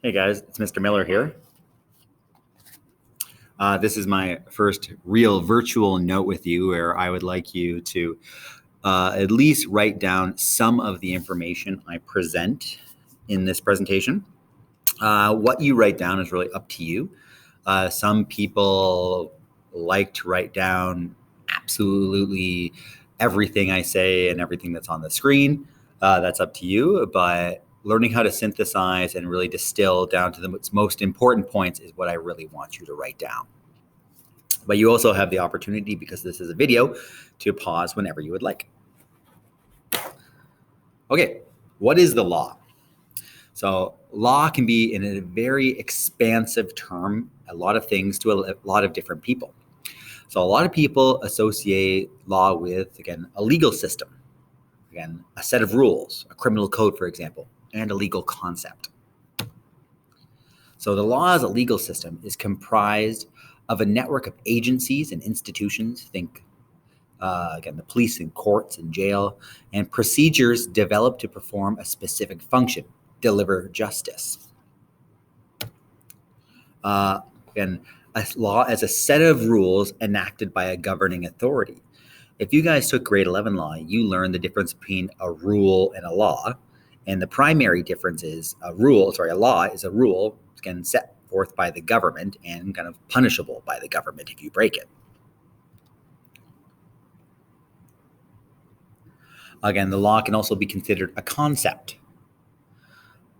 Hey guys, it's Mr. Miller here. This is my first real virtual note with you where I would like you to at least write down some of the information I present in this presentation. What you write down is really up to you. Some people like to write down absolutely everything I say and everything that's on the screen. That's up to you, but learning how to synthesize and really distill down to the most important points is what I really want you to write down. But you also have the opportunity, because this is a video, to pause whenever you would like. Okay, what is the law? So law can be, in a very expansive term, a lot of things to a lot of different people. So a lot of people associate law with, again, a legal system, again, a set of rules, a criminal code, for example, and a legal concept. So the law as a legal system is comprised of a network of agencies and institutions, think again, the police and courts and jail, and procedures developed to perform a specific function, deliver justice. Again, a law as a set of rules enacted by a governing authority. If you guys took grade 11 law, you learned the difference between a rule and a law. And the primary difference is a law is a rule, again, set forth by the government and kind of punishable by the government if you break it. Again, the law can also be considered a concept.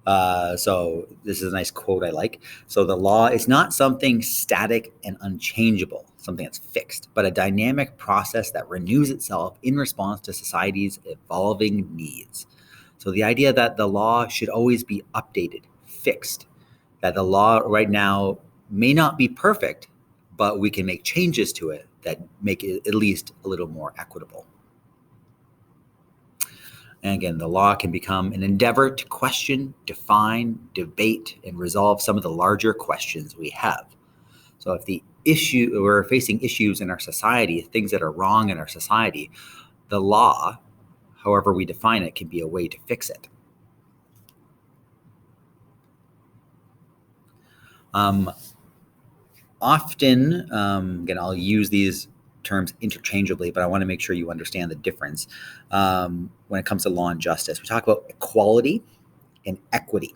So this is a nice quote I like. So the law is not something static and unchangeable, something that's fixed, but a dynamic process that renews itself in response to society's evolving needs. So the idea that the law should always be updated, fixed, that the law right now may not be perfect, but we can make changes to it that make it at least a little more equitable. And again, the law can become an endeavor to question, define, debate, and resolve some of the larger questions we have. So if we're facing issues in our society, things that are wrong in our society, the law, however we define it, can be a way to fix it. Often, again, I'll use these terms interchangeably, but I want to make sure you understand the difference when it comes to law and justice. We talk about equality and equity.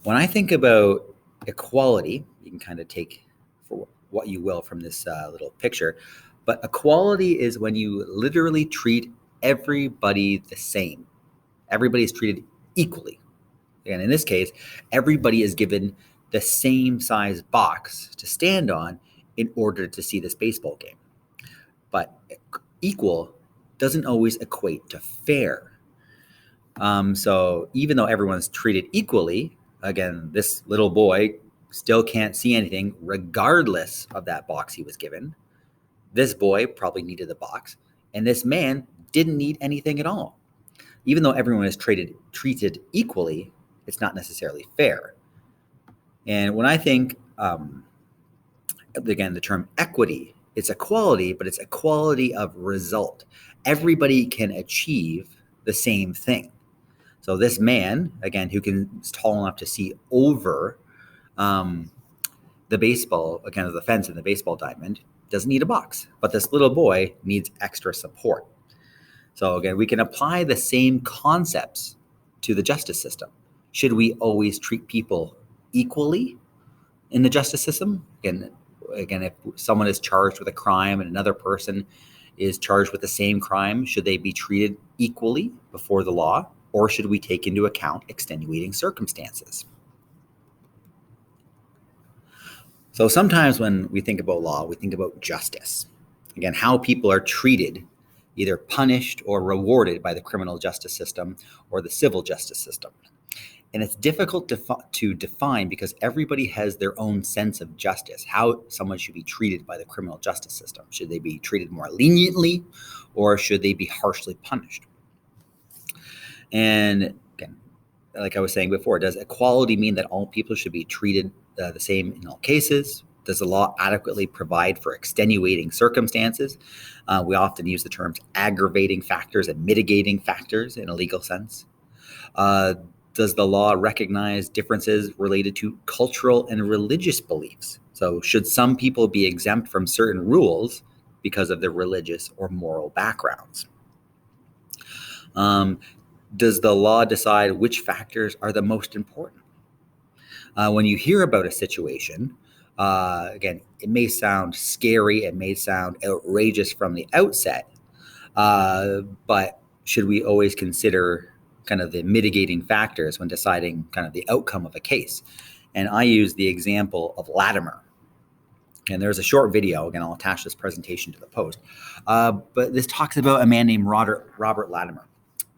When I think about equality, you can kind of take for what you will from this little picture, but equality is when you literally treat everybody the same. Everybody is treated equally. And in this case, everybody is given the same size box to stand on in order to see this baseball game. But equal doesn't always equate to fair. So even though everyone's treated equally, again, this little boy still can't see anything regardless of that box he was given. This boy probably needed the box, and this man didn't need anything at all. Even though everyone is treated equally, it's not necessarily fair. And when I think, again, the term equity, it's equality, but it's equality of result. Everybody can achieve the same thing. So this man, again, is tall enough to see over the baseball, again, the fence in the baseball diamond, doesn't need a box. But this little boy needs extra support. So again, we can apply the same concepts to the justice system. Should we always treat people equally in the justice system? Again, if someone is charged with a crime and another person is charged with the same crime, should they be treated equally before the law, or should we take into account extenuating circumstances? So sometimes when we think about law, we think about justice. Again, how people are treated, either punished or rewarded by the criminal justice system or the civil justice system. And it's difficult to define because everybody has their own sense of justice, how someone should be treated by the criminal justice system. Should they be treated more leniently, or should they be harshly punished? And again, like I was saying before, does equality mean that all people should be treated the same in all cases? Does the law adequately provide for extenuating circumstances? We often use the terms aggravating factors and mitigating factors in a legal sense. Does the law recognize differences related to cultural and religious beliefs? So should some people be exempt from certain rules because of their religious or moral backgrounds? Does the law decide which factors are the most important? When you hear about a situation, again, it may sound scary, it may sound outrageous from the outset, but should we always consider kind of the mitigating factors when deciding kind of the outcome of a case? And I use the example of Latimer. And there's a short video, again, I'll attach this presentation to the post, but this talks about a man named Robert Latimer.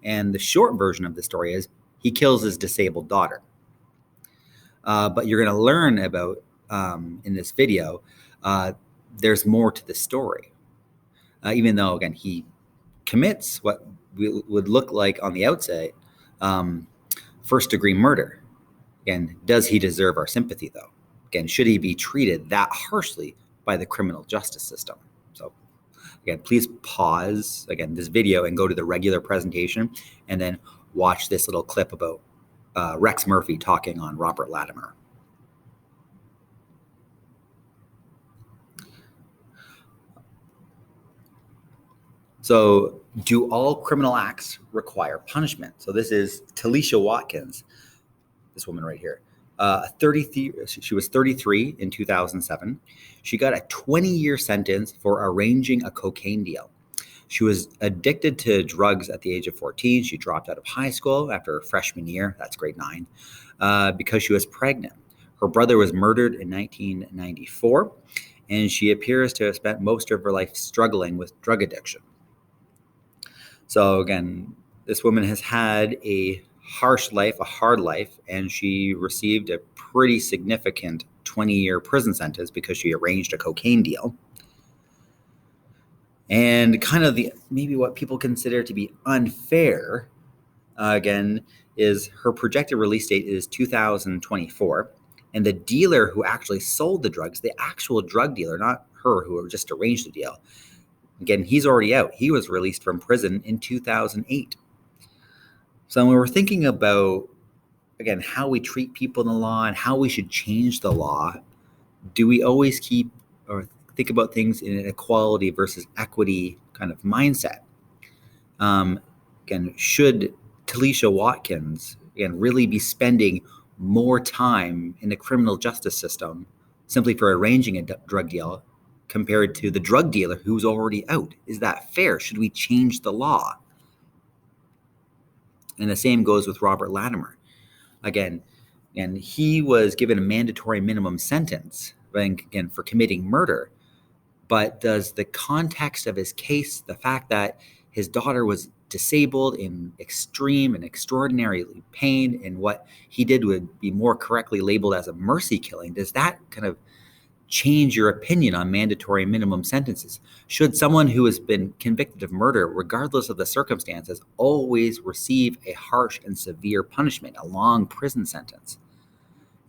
And the short version of the story is he kills his disabled daughter. But you're going to learn about, in this video, there's more to the story. Even though, again, he commits what would look like on the outset first-degree murder. Again, does he deserve our sympathy, though? Again, should he be treated that harshly by the criminal justice system? So, again, please pause, again, this video and go to the regular presentation and then watch this little clip about Rex Murphy talking on Robert Latimer. So, do all criminal acts require punishment? So this is Talisha Watkins, this woman right here. She was 33 in 2007. She got a 20-year sentence for arranging a cocaine deal. She was addicted to drugs at the age of 14. She dropped out of high school after her freshman year, that's grade 9, because she was pregnant. Her brother was murdered in 1994, and she appears to have spent most of her life struggling with drug addiction. So again, this woman has had a harsh life, a hard life, and she received a pretty significant 20-year prison sentence because she arranged a cocaine deal. And kind of maybe what people consider to be unfair, again, is her projected release date is 2024. And the dealer who actually sold the drugs, the actual drug dealer, not her who just arranged the deal, again, he's already out. He was released from prison in 2008. So when we're thinking about, again, how we treat people in the law and how we should change the law, do we always keep or think about things in an equality versus equity kind of mindset? Again, should Talisha Watkins, again, really be spending more time in the criminal justice system simply for arranging a drug deal compared to the drug dealer who's already out? Is that fair? Should we change the law? And the same goes with Robert Latimer. Again, and he was given a mandatory minimum sentence, again, for committing murder. But does the context of his case, the fact that his daughter was disabled in extreme and extraordinary pain, and what he did would be more correctly labeled as a mercy killing, does that kind of change your opinion on mandatory minimum sentences? Should someone who has been convicted of murder, regardless of the circumstances, always receive a harsh and severe punishment, a long prison sentence?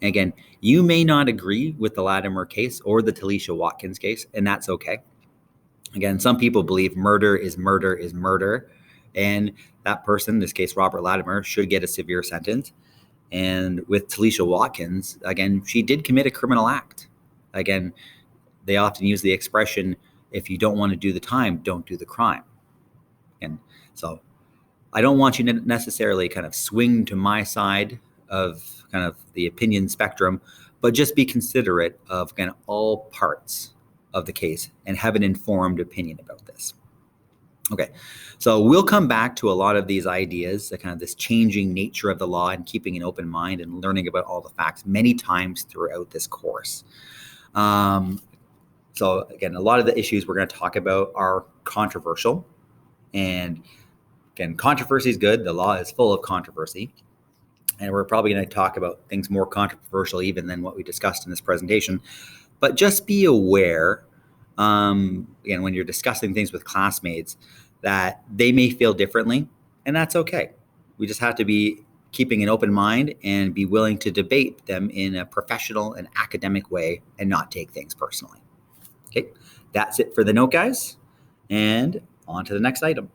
And again, you may not agree with the Latimer case or the Talisha Watkins case, and that's okay. Again, some people believe murder is murder is murder, and that person, in this case Robert Latimer, should get a severe sentence. And with Talisha Watkins, again, she did commit a criminal act. Again, they often use the expression, if you don't want to do the time, don't do the crime. And so I don't want you to necessarily kind of swing to my side of kind of the opinion spectrum, but just be considerate of kind of all parts of the case and have an informed opinion about this. Okay, so we'll come back to a lot of these ideas, kind of this changing nature of the law and keeping an open mind and learning about all the facts many times throughout this course. So again, a lot of the issues we're going to talk about are controversial. And again, controversy is good. The law is full of controversy. And we're probably going to talk about things more controversial even than what we discussed in this presentation. But just be aware, again, when you're discussing things with classmates, that they may feel differently, and that's okay. We just have to be keeping an open mind and be willing to debate them in a professional and academic way and not take things personally. Okay, that's it for the note, guys, and on to the next item.